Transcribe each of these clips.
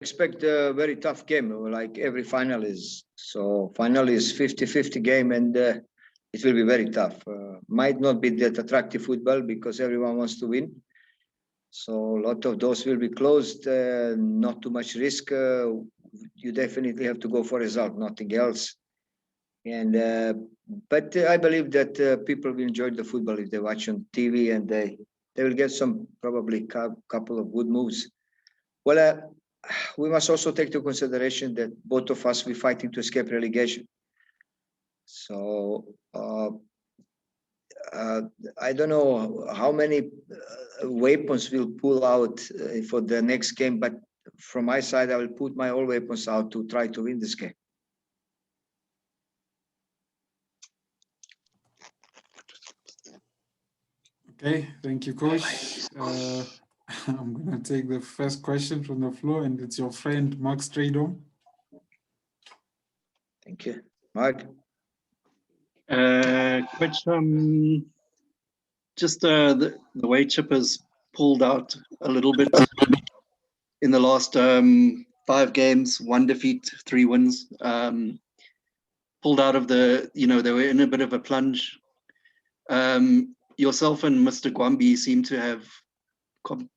expect a very tough game, like every final is. So final is 50-50 game, and it will be very tough. Might not be that attractive football because everyone wants to win. So a lot of those will be closed, not too much risk. You definitely have to go for result, nothing else. And but I believe that people will enjoy the football if they watch on TV, and they will get some probably couple of good moves. Well, we must also take into consideration that both of us we're fighting to escape relegation. So I don't know how many weapons we'll pull out for the next game, but from my side, I will put my all weapons out to try to win this game. Okay, thank you, Coach. I'm going to take the first question from the floor, and it's your friend, Mark Stradom. Thank you. Mark? Coach, just the way Chippa's pulled out a little bit in the last 5 games, 1 defeat, 3 wins, pulled out of the, they were in a bit of a plunge. Yourself and Mr. Gwambi seem to have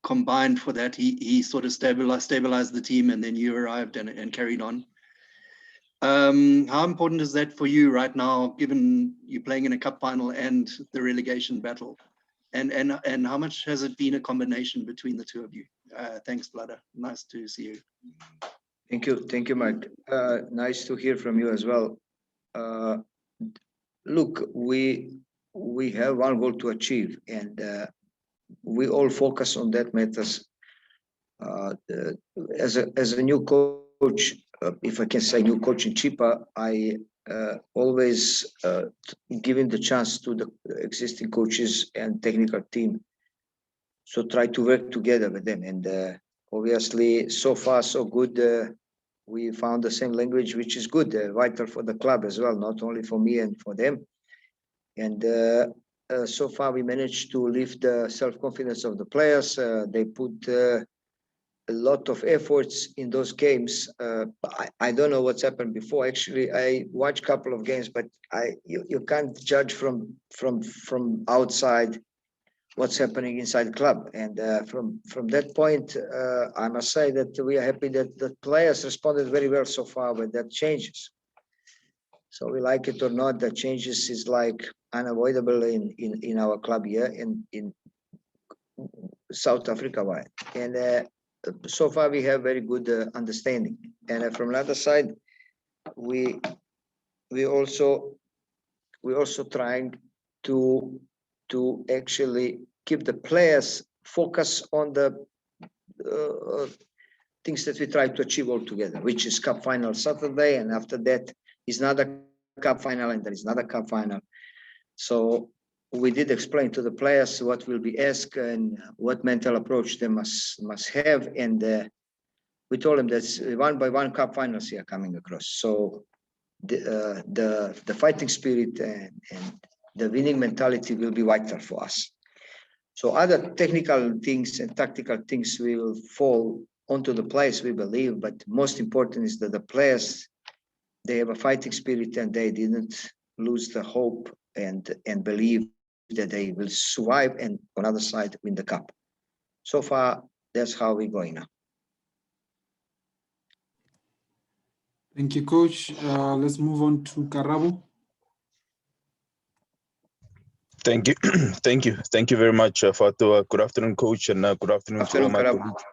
combined for that. He sort of stabilized the team, and then you arrived and carried on. How important is that for you right now, given you're playing in a cup final and the relegation battle? And how much has it been a combination between the two of you? Thanks, Vlada. Nice to see you. Thank you, Mark. Nice to hear from you as well. Look, we have one goal to achieve, and we all focus on that matters. As a new coach, if I can say new coach in Chippa, I always giving the chance to the existing coaches and technical team. So try to work together with them, and obviously so far so good. We found the same language, which is good, vital for the club as well, not only for me and for them. And so far we managed to lift the self-confidence of the players. They put a lot of efforts in those games. I don't know what's happened before. Actually, I watched a couple of games, but you can't judge from outside what's happening inside the club. And from that point, I must say that we are happy that the players responded very well so far with that changes. So we like it or not, the changes is like unavoidable in our club here in South Africa wide. And so far we have very good understanding. And from the other side, we also trying to actually keep the players focus on the things that we try to achieve all together, which is cup final Saturday, and after that is another cup final, and there is another cup final. So we did explain to the players what will be asked and what mental approach they must have, and we told them that 1 by 1 cup finals here coming across. So the fighting spirit and the winning mentality will be vital for us. So other technical things and tactical things will fall onto the players, we believe, but most important is that the players, they have a fighting spirit and they didn't lose the hope and believe that they will survive and on the other side win the cup. So far, that's how we're going now. Thank you, Coach. Let's move on to Karabo. Thank you. Thank you very much, Fatou. Good afternoon, Coach, and good afternoon to all my colleagues.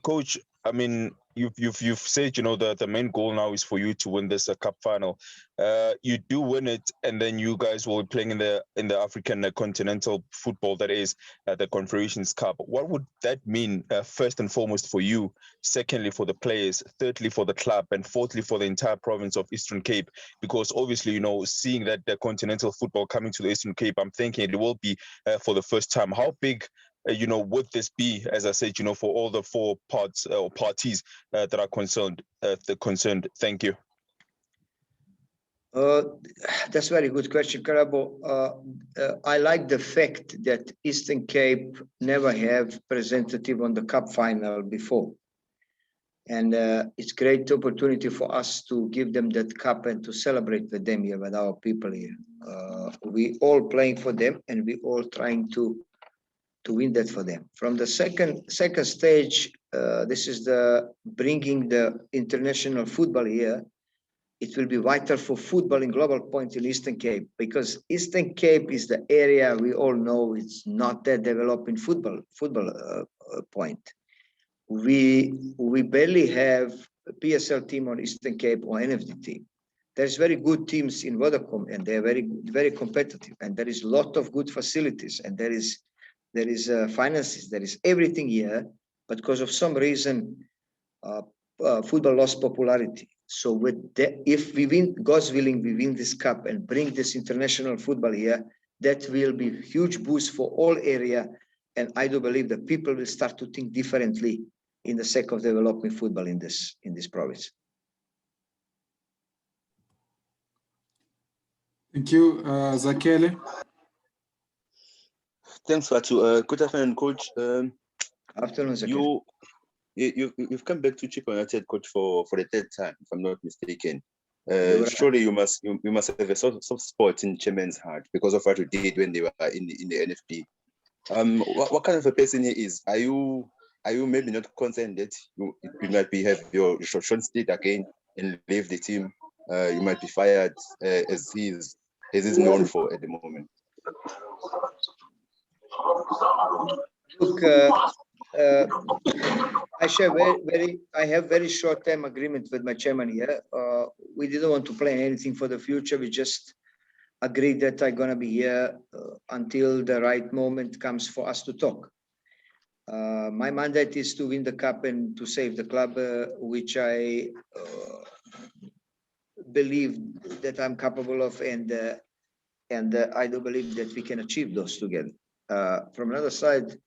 Coach, I mean, you've said, that the main goal now is for you to win this cup final. You do win it, and then you guys will be playing in the African continental football, that is the Confederations Cup. What would that mean, first and foremost for you, secondly for the players, thirdly for the club, and fourthly for the entire province of Eastern Cape? Because obviously, seeing that the continental football coming to the Eastern Cape, I'm thinking it will be for the first time. How big would this be, as I said, for all the 4 parts or parties that are concerned? Thank you. That's a very good question, Karabo. I like the fact that Eastern Cape never have representative on the cup final before. And it's great opportunity for us to give them that cup and to celebrate with them here, with our people here. We all playing for them and we all trying to win that for them. From the second stage, this is the bringing the international football here. It will be vital for football in global point in Eastern Cape, because Eastern Cape is the area we all know it's not that developed in football point. We barely have a PSL team on Eastern Cape or NFD team. There's very good teams in Vodacom and they're very competitive, and there is a lot of good facilities, and there is finances, there is everything here, but because of some reason football lost popularity. So if we win, God's willing, we win this cup and bring this international football here, that will be a huge boost for all area. And I do believe that people will start to think differently in the sake of developing football in this province. Thank you, Zakele. Thanks, Fatu. Good afternoon, Coach. Afternoon, Zakele. You've come back to Chippa United, Coach, for the third time, if I'm not mistaken. Right. Surely you must have a soft spot in Chairman's heart because of what you did when they were in the NFP. What kind of a person he is? Are you maybe not concerned that you might have your short stint again and leave the team? You might be fired as he's known for at the moment. Look, I have very short-term agreement with my chairman here. We didn't want to plan anything for the future. We just agreed that I'm gonna be here until the right moment comes for us to talk. My mandate is to win the cup and to save the club, which I believe that I'm capable of, and I do believe that we can achieve those together. From another side,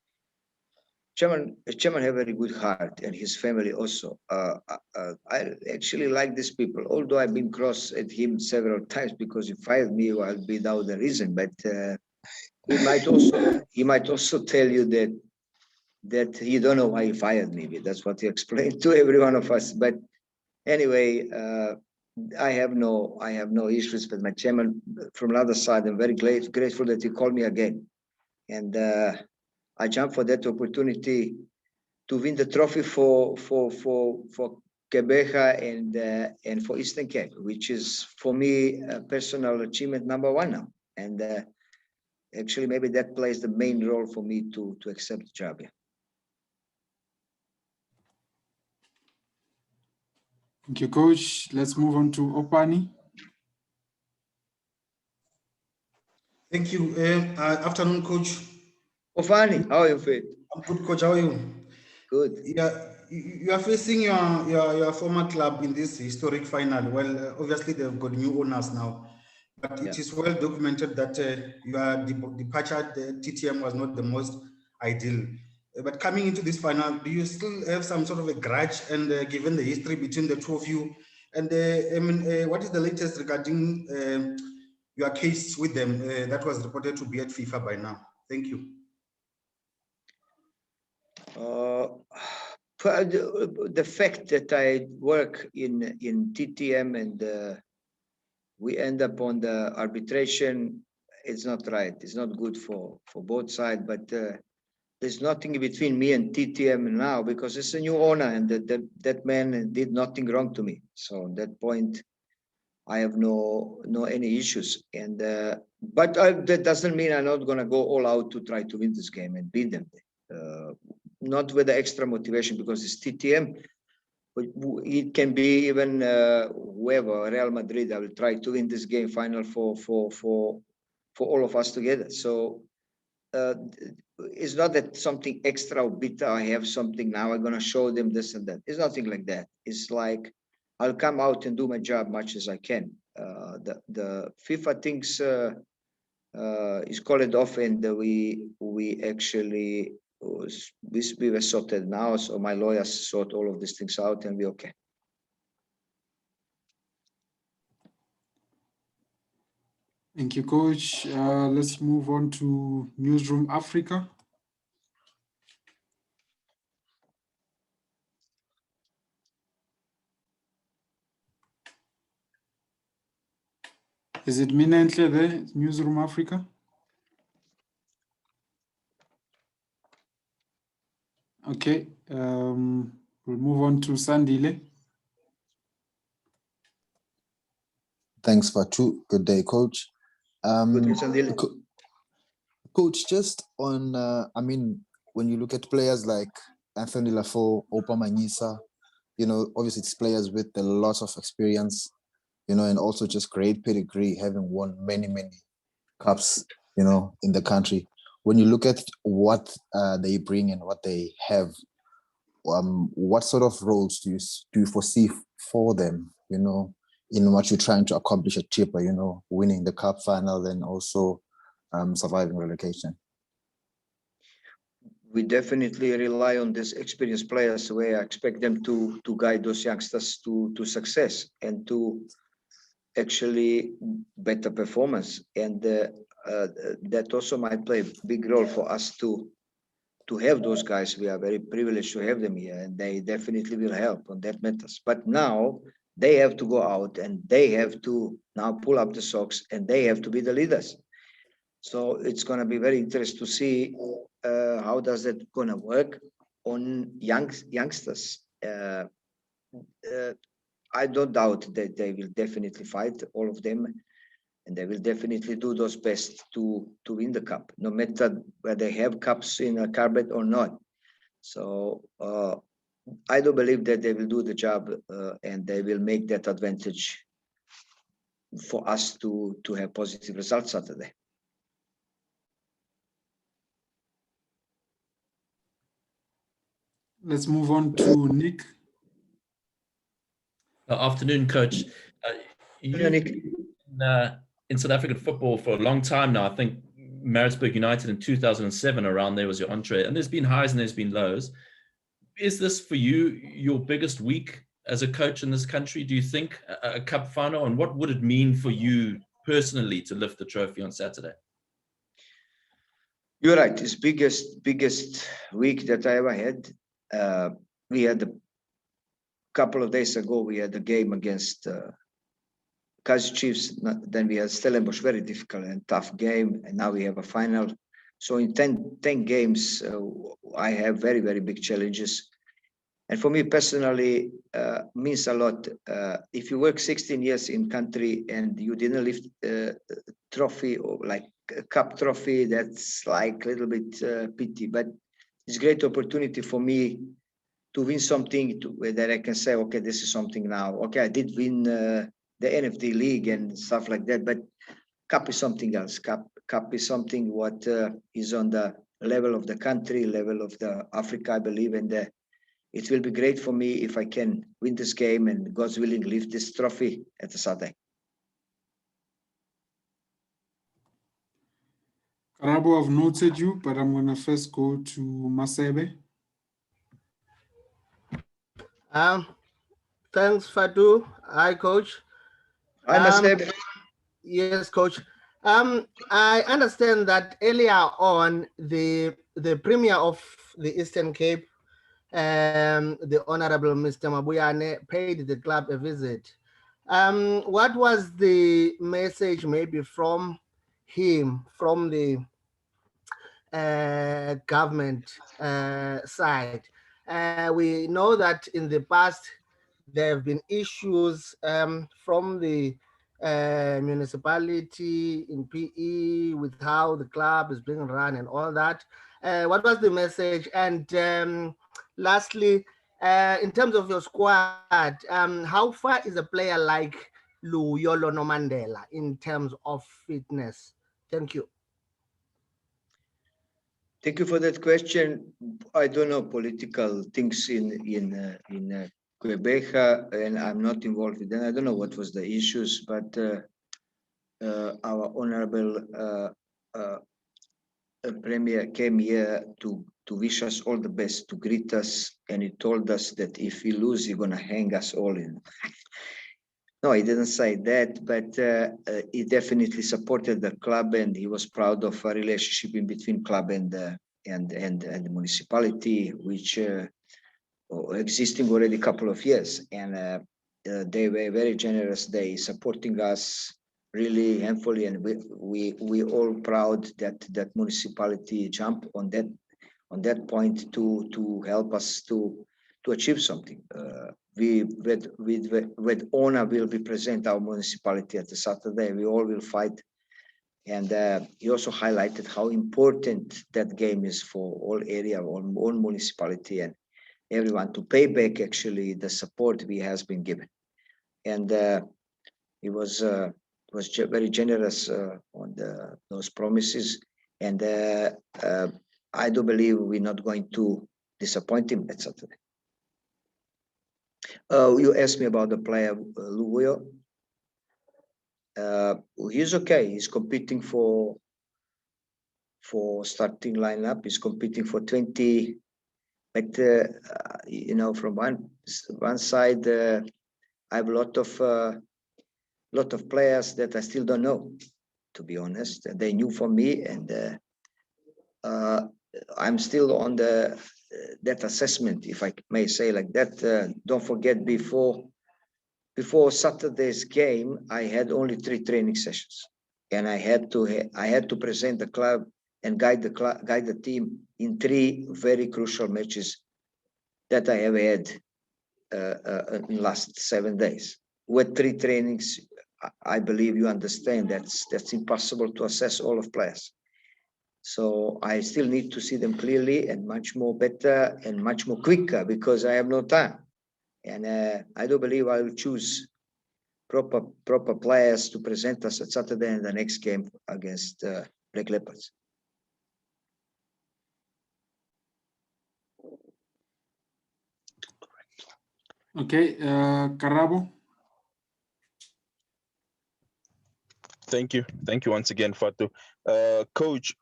Chairman have a very good heart, and his family also. I actually like these people, although I've been cross at him several times because he fired me while without the reason. But he might also tell you that he don't know why he fired me. That's what he explained to every one of us. But anyway, I have no issues with my chairman. From the other side, I'm very grateful that he called me again, and I jumped for that opportunity to win the trophy for Quebeca and for Eastern Cape, which is for me a personal achievement #1 now. And actually, maybe that plays the main role for me to accept the job. Yeah. Thank you, Coach. Let's move on to Opani. Thank you. Afternoon, Coach. Opani, how are you, Fred? I'm good, Coach. How are you? Good. Yeah, you are facing your former club in this historic final. Well, obviously they've got new owners now, but it is well documented that your departure at the TTM was not the most ideal. But coming into this final, do you still have some sort of a grudge? And given the history between the two of you, and I mean, what is the latest regarding your case with them that was reported to be at FIFA by now? Thank you. The fact that I work in TTM and we end up on the arbitration, it's not right. It's not good for both sides. But there's nothing between me and TTM now because it's a new owner, and that man did nothing wrong to me. So on that point, I have no any issues. And but that doesn't mean I'm not gonna go all out to try to win this game and beat them. Not with the extra motivation because it's TTM. But it can be even whoever, Real Madrid. I will try to win this game final for all of us together. So it's not that something extra or bitter. I have something now. I'm gonna show them this and that. It's nothing like that. It's like I'll come out and do my job much as I can. The FIFA thinks is called off, and we actually we were sorted now. So my lawyers sort all of these things out, and we're okay. Thank you, Coach. Let's move on to Newsroom Africa. Is it Mina Ntle there, Newsroom Africa? Okay, we'll move on to Sandile. Thanks, Fatu. Good day, Coach. Good day, Sandile. Coach, just on, I mean, when you look at players like Anthony Lafaux, Opa Manyisa, you know, obviously it's players with a lot of experience, you know, and also just great pedigree, having won many, many cups, you know, in the country. When you look at what they bring and what they have, what sort of roles do you foresee for them, you know, in what you're trying to accomplish at Chippa, you know, winning the cup final and also surviving relegation? We definitely rely on these experienced players where I expect them to guide those youngsters to success and to actually better performance. And that also might play a big role for us to have those guys. We are very privileged to have them here, and they definitely will help on that matters. But now they have to go out and they have to now pull up the socks and they have to be the leaders. So it's going to be very interesting to see how does that going to work on youngsters. I don't doubt that they will definitely fight, all of them, and they will definitely do those best to win the cup, no matter whether they have cups in a carpet or not. So I do believe that they will do the job and they will make that advantage for us to have positive results Saturday. Let's move on to Nick. Afternoon, Coach. You've Nick. been in South African football for a long time now. I think Maritzburg United in 2007, around there was your entree. And there's been highs and there's been lows. Is this for you your biggest week as a coach in this country, do you think, a cup final? And what would it mean for you personally to lift the trophy on Saturday? You're right. It's biggest week that I ever had. We had a couple of days ago, we had a game against Kaizer Chiefs. Then we had Stellenbosch, very difficult and tough game. And now we have a final. So in 10 games, I have very, very big challenges. And for me personally, means a lot. If you work 16 years in country and you didn't lift trophy or like a cup trophy, that's like a little bit pity. But it's a great opportunity for me to win something that I can say, okay, this is something now. Okay, I did win the NFD league and stuff like that, but cup is something else. Cup is something what is on the level of the country, level of the Africa, I believe, and it will be great for me if I can win this game and God's willing lift this trophy at the Saturday. Karabo, I've noted you, but I'm going to first go to Masebe. Thanks, Fatu. Hi, Coach. I must say, yes, Coach. I understand that earlier on, the Premier of the Eastern Cape, the Honorable Mr. Mabuyane, paid the club a visit. What was the message maybe from him, from the government side? We know that in the past, there have been issues from the municipality in PE with how the club is being run and all that. What was the message? And lastly, in terms of your squad, how far is a player like Luyolo Nomandela in terms of fitness? Thank you. Thank you for that question. I don't know political things in Quebec, and I'm not involved with them. I don't know what was the issues, but our honorable Premier came here to wish us all the best, to greet us, and he told us that if we lose, he's gonna hang us all in. No, he didn't say that, but he definitely supported the club, and he was proud of a relationship in between club and the municipality, which existing already a couple of years, and they were very generous. They supporting us really handfully, and we all proud that municipality jump on that point to help us to achieve something. We with honor will be present our municipality at the Saturday. We all will fight, and he also highlighted how important that game is for all area, all municipality, and everyone to pay back actually the support we has been given. And he was very generous on those promises, and I do believe we're not going to disappoint him at Saturday. You asked me about the player Luguio. He's okay. He's competing for starting lineup. He's competing for 20. But you know, from one side, I have a lot of players that I still don't know, to be honest. They knew for me, and I'm still on that assessment, if I may say like that. Don't forget, before Saturday's game, I had only 3 training sessions, and I had to present the club and guide the team in 3 very crucial matches that I have had in the last 7 days. With 3 trainings, I believe you understand that's impossible to assess all of players. So I still need to see them clearly and much more better and much more quicker, because I have no time. And I do believe I will choose proper players to present us at Saturday in the next game against Black Leopards. Okay, Karabo. Thank you once again, Fatu. Coach,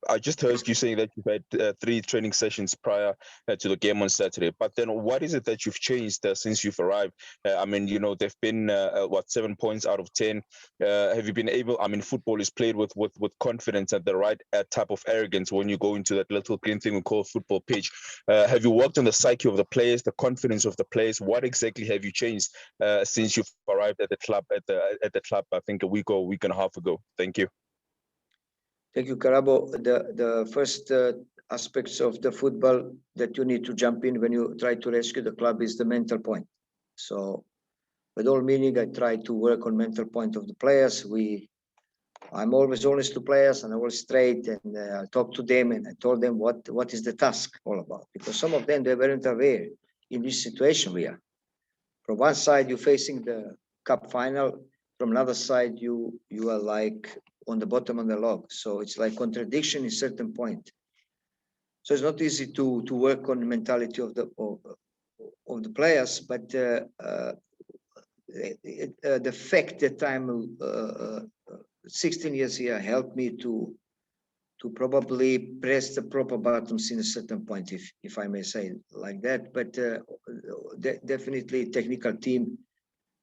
I just heard you saying that you've had 3 training sessions prior to the game on Saturday. But then, what is it that you've changed since you've arrived? I mean, you know, they've been 7 points out of 10. Have you been able? I mean, football is played with confidence and the right type of arrogance when you go into that little green thing we call football pitch. Have you worked on the psyche of the players, the confidence of the players? What exactly have you changed since you've arrived at the club at the club? I think a week and a half ago. Thank you. Thank you, Karabo. The first aspects of the football that you need to jump in when you try to rescue the club is the mental point. So, with all meaning, I try to work on mental point of the players. I'm always honest to players, and I always straight, and I talk to them, and I told them what is the task all about, because some of them, they weren't aware in this situation we are. From one side, you're facing the cup final. From another side, you are like on the bottom of the log. So it's like contradiction in certain point. So it's not easy to work on the mentality of the players, but the fact that I'm 16 years here helped me to probably press the proper buttons in a certain point, if I may say like that. But definitely technical team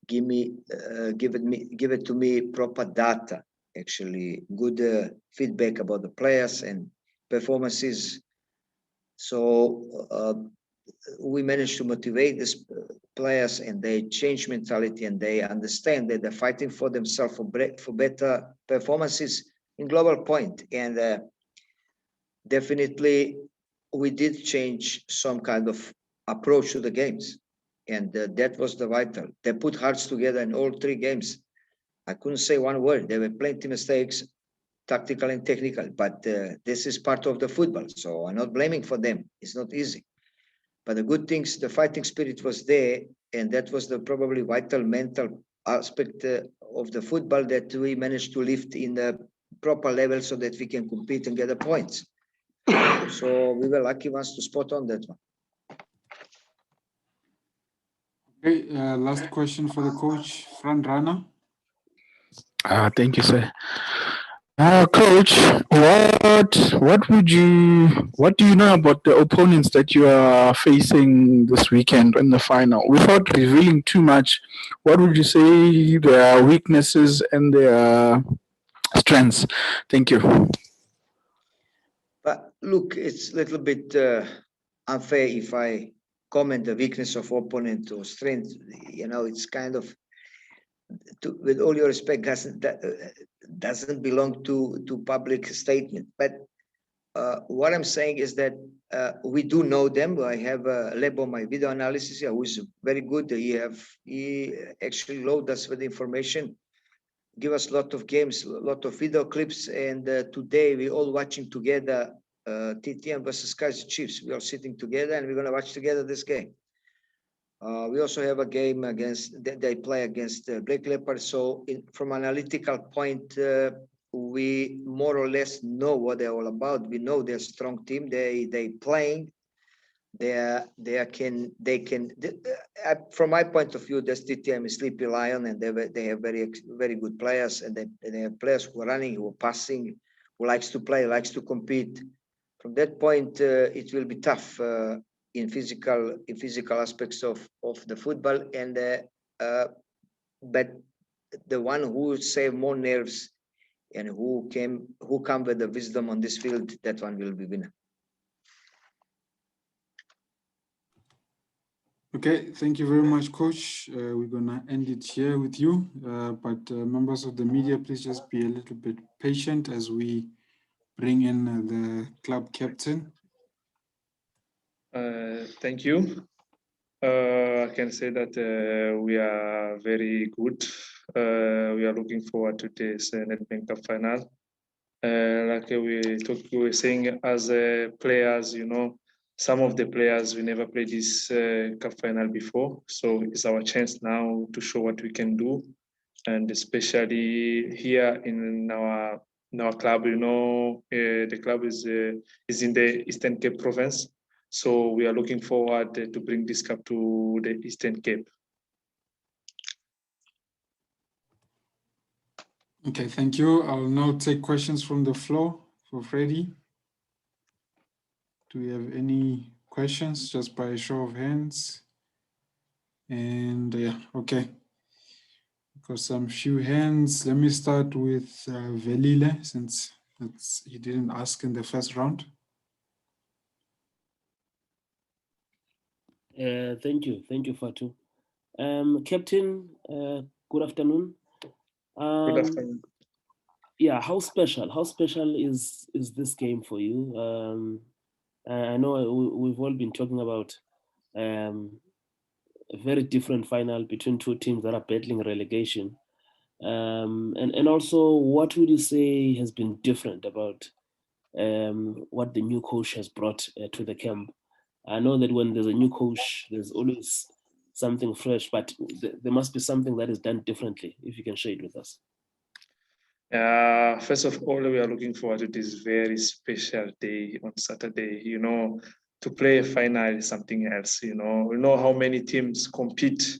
give it to me proper data, actually good feedback about the players and performances. So we managed to motivate these players, and they change mentality, and they understand that they're fighting for themselves for better performances in global point. And definitely we did change some kind of approach to the games, and that was the vital. They put hearts together in all 3 games. I couldn't say one word. There were plenty of mistakes, tactical and technical, but this is part of the football, so I'm not blaming for them. It's not easy, but the good things, the fighting spirit was there, and that was the probably vital mental aspect of the football that we managed to lift in the proper level so that we can compete and get the points. So we were lucky ones to spot on that one. Okay, last question for the coach, front runner. Thank you, sir. Coach, what do you know about the opponents that you are facing this weekend in the final? Without revealing too much, what would you say their weaknesses and their strengths? Thank you. But look, it's a little bit unfair if I comment the weakness of opponent or strength. You know, it's kind of, with all your respect, doesn't belong to public statement. But what I'm saying is that we do know them. I have Lebo, my video analysis, who is very good. He actually load us with information, give us a lot of games, a lot of video clips, and today we're all watching together TTM versus Kaiser Chiefs. We are sitting together and we're going to watch together this game. We also have a game against, they play against Black Leopard. So from analytical point, we more or less know what they're all about. We know they're a strong team. They playing. From my point of view, this TTM is Sleepy Lion, and they have very good players, and they have players who are running, who are passing, who likes to play, likes to compete. From that point, it will be tough in physical aspects of the football, and but the one who save more nerves and who come with the wisdom on this field, that one will be winner. Okay, thank you very much, Coach. We're gonna end it here with you, but members of the media, please just be a little bit patient as we bring in the club captain. Thank you. I can say that we are very good. We are looking forward to this Nedbank Cup final. Like we were saying, as players, you know, some of the players, we never played this cup final before. So it's our chance now to show what we can do. And especially here in our club, you know, the club is in the Eastern Cape province. So we are looking forward to bring this cup to the Eastern Cape. Okay, thank you. I'll now take questions from the floor for Freddie. Do we have any questions, just by a show of hands? And yeah, okay. Got some few hands. Let me start with Velile, since he didn't ask in the first round. Thank you, Fatu. Captain, good afternoon. Good afternoon. Yeah, how special is this game for you? I know we've all been talking about a very different final between two teams that are battling relegation. And also, what would you say has been different about what the new coach has brought to the camp? I know that when there's a new coach, there's always something fresh, but there must be something that is done differently, if you can share it with us. First of all, we are looking forward to this very special day on Saturday. You know, to play a final is something else. You know how many teams compete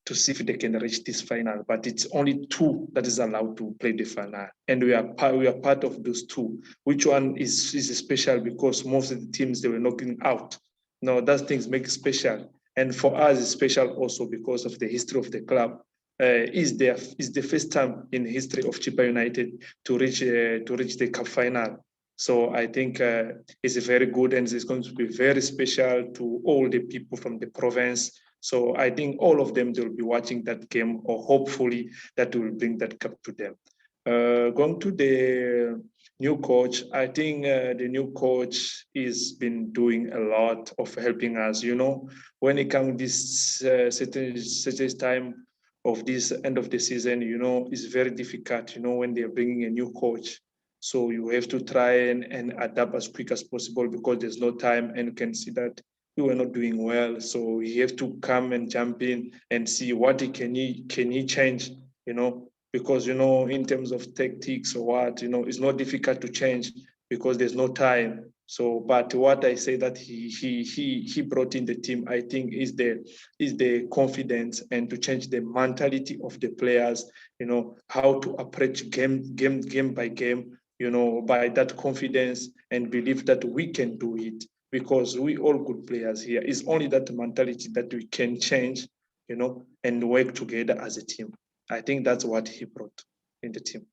to see if they can reach this final, but it's only two that is allowed to play the final, and we are part of those two. Which one is special? Because most of the teams, they were knocking out. No, those things make it special, and for us, it's special also because of the history of the club. Is the first time in the history of Chippa United to reach the cup final. So I think it's very good, and it's going to be very special to all the people from the province. So I think all of them, they'll be watching that game, or hopefully that will bring that cup to them. Going to the new coach, I think the new coach has been doing a lot of helping us. You know, when it comes this certain time of this end of the season, you know, it's very difficult, you know, when they're bringing a new coach. So you have to try and adapt as quick as possible, because there's no time, and you can see that we were not doing well. So you have to come and jump in and see what can he change, you know, because, you know, in terms of tactics or what, you know, it's not difficult to change because there's no time. So, but what I say that he brought in the team, I think, is the confidence and to change the mentality of the players. You know, how to approach game by game. You know, by that confidence and believe that we can do it, because we all good players here. It's only that mentality that we can change, you know, and work together as a team. I think that's what he brought in the team.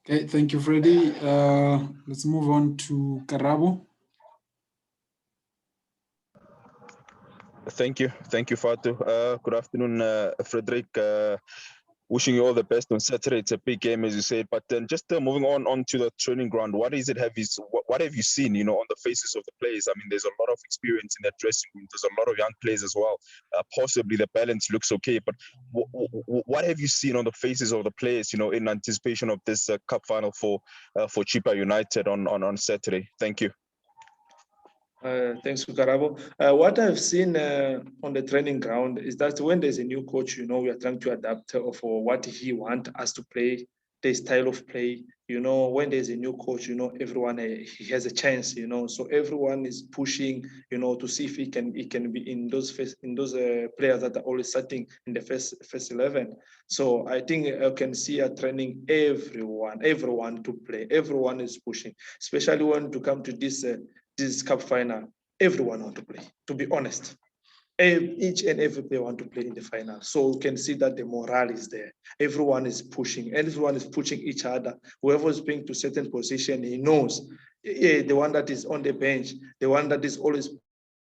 Okay, thank you, Freddie. Let's move on to Karabo. Thank you, Fatu. Good afternoon, Frédéric. Wishing you all the best on Saturday. It's a big game, as you said. But then just moving on to the training ground, what have you seen, you know, on the faces of the players? I mean, there's a lot of experience in that dressing room. There's a lot of young players as well. Possibly the balance looks okay, but what have you seen on the faces of the players, you know, in anticipation of this cup final for Chippa United on Saturday? Thank you. Thanks, Karabo. What I've seen on the training ground is that when there's a new coach, you know, we are trying to adapt for what he wants us to play, the style of play. You know, when there's a new coach, you know, everyone he has a chance. You know, so everyone is pushing, you know, to see if he can be in those players that are always starting in the first 11. So I think I can see a training everyone to play. Everyone is pushing, especially when to come to this cup final. Everyone want to play, to be honest. Each and every player want to play in the final. So you can see that the morale is there. Everyone is pushing. Everyone is pushing each other. Whoever is playing to certain position, he knows. The one that is on the bench, the one that is always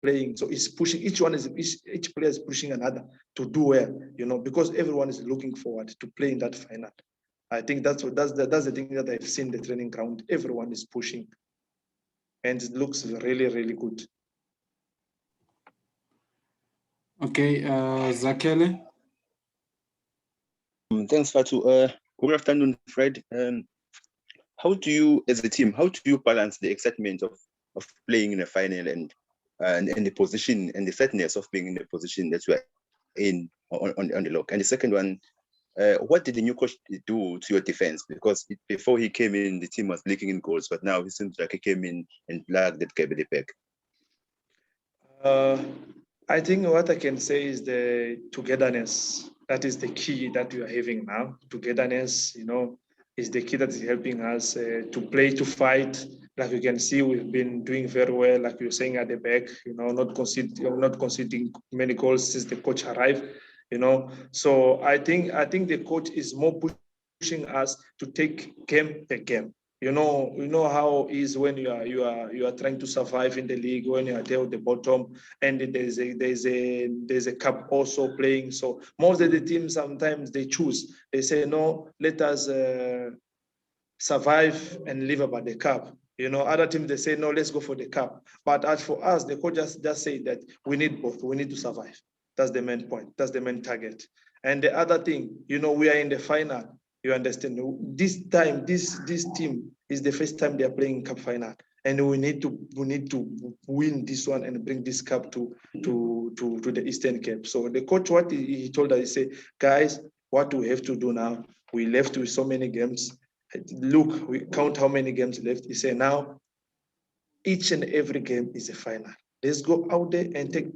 playing. So it's pushing. Each player is pushing another to do well, you know, because everyone is looking forward to play in that final. I think that's the thing that I've seen the training ground. Everyone is pushing. And it looks really, really good. Okay, Zakele. Thanks, Fatu. Good afternoon, Fred. How do you, as a team, how do you balance the excitement of playing in a final and the position and the sadness of being in the position that you are in on the lock? And the second one, what did the new coach do to your defense? Because before he came in, the team was leaking in goals, but now it seems like he came in and blagged that gap at the back. I think what I can say is the togetherness. That is the key that we are having now. Togetherness, you know, is the key that is helping us to play, to fight. Like you can see, we've been doing very well, like you're saying at the back, you know, not conceding many goals since the coach arrived. You know, so I think the coach is more pushing us to take game per game. You know how it is when you are trying to survive in the league, when you are there at the bottom, and there's a cup also playing. So most of the teams sometimes they choose. They say no, let us survive and live about the cup. You know, other teams they say no, let's go for the cup. But as for us, the coach just say that we need both. We need to survive. That's the main point. That's the main target. And the other thing, you know, we are in the final. You understand? This time, this team is the first time they are playing cup final, and we need to win this one and bring this cup to the Eastern Cape. So the coach, what he told us, he said, guys, what we have to do now? We left with so many games. Look, we count how many games left. He said, now each and every game is a final. Let's go out there and take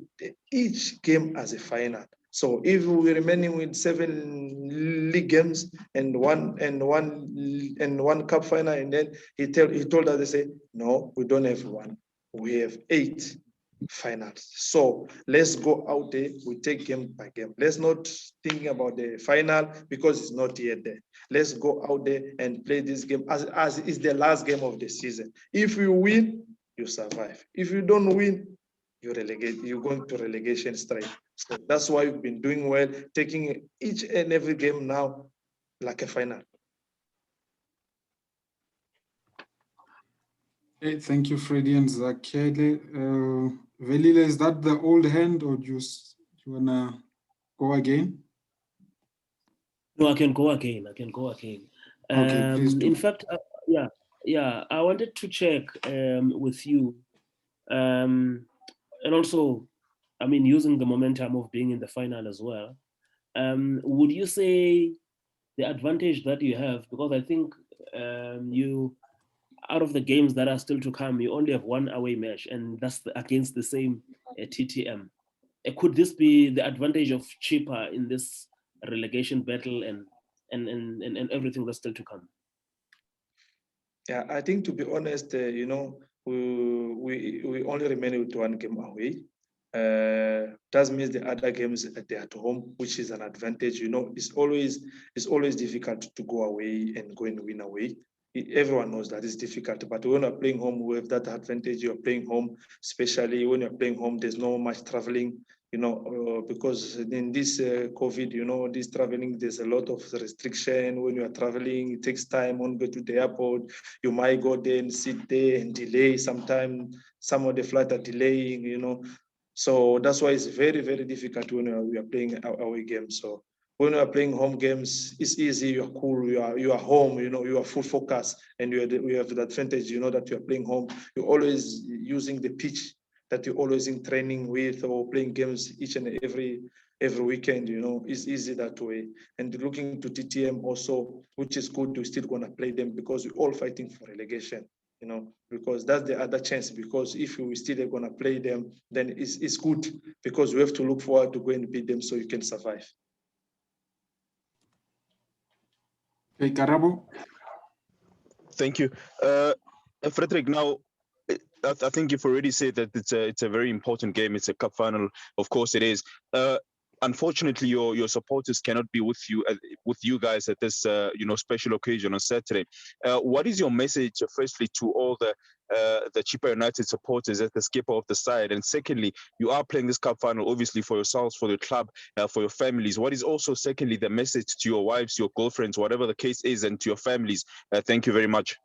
each game as a final. So if we're remaining with 7 league games and one cup final, and then he told us, they say, no, we don't have one. We have 8 finals. So let's go out there, we take game by game. Let's not think about the final because it's not yet there. Let's go out there and play this game as it's the last game of the season. If you win, you survive. If you don't win, you're going to relegation straight. So that's why we've been doing well, taking each and every game now like a final. Okay, thank you, Freddie and Zakele. Velile, is that the old hand, or do you wanna go again? No, I can go again. Okay, please do. In fact, I wanted to check with you, and also, I mean, using the momentum of being in the final as well. Would you say the advantage that you have, because I think you, out of the games that are still to come, you only have one away match, and that's against the same TTM. Could this be the advantage of Chippa in this relegation battle and everything that's still to come? Yeah, I think, to be honest, we only remain with one game away. That means the other games they're at home, which is an advantage. It's always difficult to go away and go and win away. Everyone knows that it's difficult, but when you're playing home, we have that advantage. You're playing home, especially when you're playing home, there's no much traveling, because in this COVID, this traveling, there's a lot of restriction. When you are traveling, it takes time. When you go to the airport, you might go there and sit there and delay. Sometimes some of the flights are delaying, so that's why it's very, very difficult when we are playing away games. So when we are playing home games, it's easy. You are cool. You are home. You are full focus, and we have the advantage. That you are playing home. You're always using the pitch that you're always in training with, or playing games each and every weekend. It's easy that way. And looking to TTM also, which is good. We're still gonna play them because we're all fighting for relegation. Because that's the other chance. Because if we still are gonna play them, then it's good, because we have to look forward to go and beat them so you can survive. Okay, Karabo. Thank you. Frédéric, now, I think you've already said that it's a very important game. It's a cup final. Of course it is. Unfortunately, your supporters cannot be with you guys at this special occasion on Saturday. What is your message, firstly, to all the Chippa United supporters as the skipper of the side? And secondly, you are playing this cup final, obviously, for yourselves, for the club, for your families. What is also, secondly, the message to your wives, your girlfriends, whatever the case is, and to your families? Thank you very much.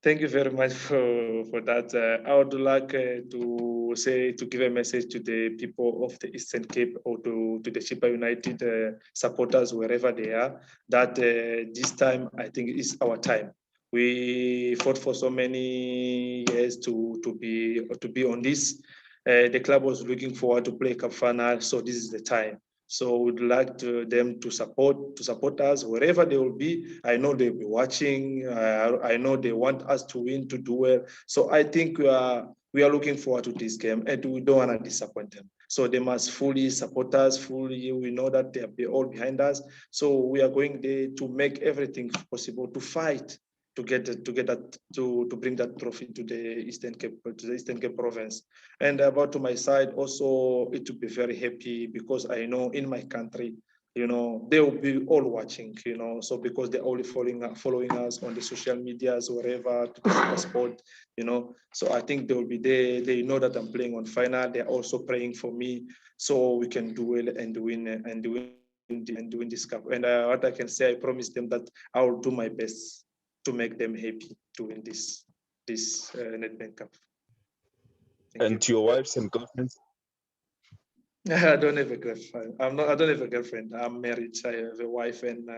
Thank you very much for that. I would like to give a message to the people of the Eastern Cape, or to the Chippa United supporters, wherever they are, that this time, I think, is our time. We fought for so many years to be on this. The club was looking forward to play cup final, so this is the time. So we'd like them to support us wherever they will be. I know they'll be watching. I know they want us to win, to do well. So I think we are looking forward to this game, and we don't want to disappoint them. So they must fully support us. We know that they're all behind us. So we are going there to make everything possible, to fight, to bring that trophy to the Eastern Cape province. And about to my side also, it will be very happy, because I know in my country, they will be all watching, so because they're only following us on the social medias, wherever, to sport, so I think they will be there. They know that I'm playing on final. They're also praying for me, so we can do well and win this cup. And what I can say, I promise them that I will do my best to make them happy to win this Nedbank Cup. And to your wives and girlfriends? I don't have a girlfriend. I don't have a girlfriend. I'm married. I have a wife and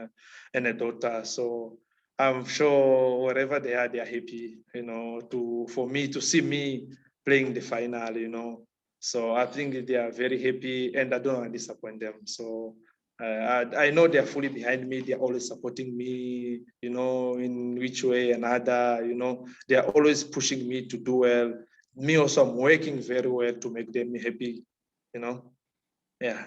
a daughter. So I'm sure wherever they are happy. For me to see me playing the final. So I think they are very happy, and I don't want to disappoint them. So I know they're fully behind me. They're always supporting me, in which way another, they're always pushing me to do well. Me also, I'm working very well to make them happy, Yeah.